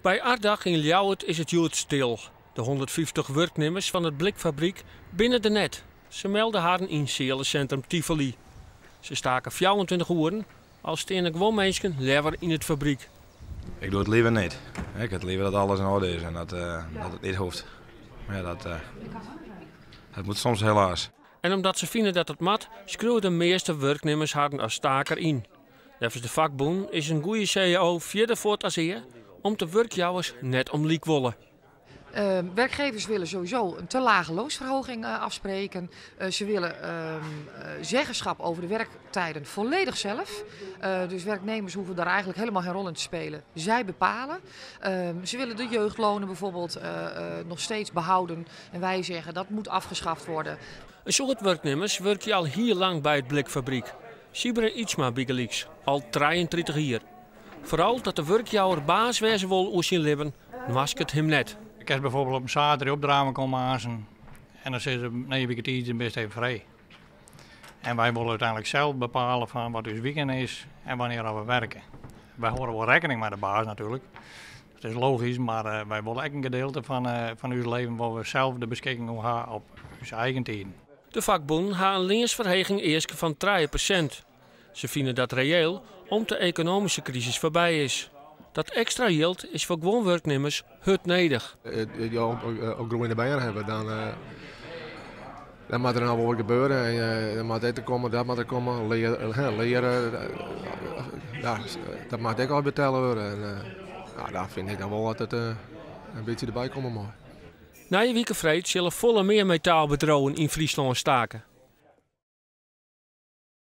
Bij Ardach in Ljouwert is het juist stil. De 150 werknemers van het blikfabriek binnen de net. Ze melden haar in Seelencentrum Tivoli. Ze staken 24 uur, als stenen gewoon mensen lever in het fabriek. Ik doe het liever niet. Ik heb het liever dat alles in orde is en dat het niet hoeft. Maar ja, dat moet soms helaas. En omdat ze vinden dat het mat, schreeuwen de meeste werknemers haar als staker in. Volgens de vakbond is een goede CEO verder voor het azeer om de werkjouwers net om liek wollen. Werkgevers willen sowieso een te lage loonsverhoging afspreken. Ze willen zeggenschap over de werktijden volledig zelf. Dus werknemers hoeven daar eigenlijk helemaal geen rol in te spelen. Zij bepalen. Ze willen de jeugdlonen bijvoorbeeld nog steeds behouden. En wij zeggen dat moet afgeschaft worden. Een soort werknemers werken al heel lang bij het blikfabriek. Sibere Ietsma Bigeliks, al 33 jaar. Vooral dat de werkjouwer baas wezen wil oer zijn leven, was het hem net. Ik heb bijvoorbeeld op een zaterdag opdramen komen aanzen en dan zeggen ze, nee, ik het iets best even vrij. En wij willen uiteindelijk zelf bepalen van wat ons weekend is en wanneer we werken. Wij horen wel rekening met de baas natuurlijk. Het is logisch, maar wij willen ook een gedeelte van ons leven waar we zelf de beschikking over hebben op onze eigen tijden. De vakbond had een loonsverhoging eerst van 3%. Ze vinden dat reëel omdat de economische crisis voorbij is. Dat extra geld is voor gewoon werknemers hard nodig. Ja, ook groene bijen hebben, dan moet er nou wat gebeuren. Dan moet dit komen, dat moet er komen, leren. Dat mag ik al betalen worden. En, daar vind ik dan wel dat het een beetje erbij komt. Na je week vreed zullen volle meer metaalbedrijven in Friesland staken.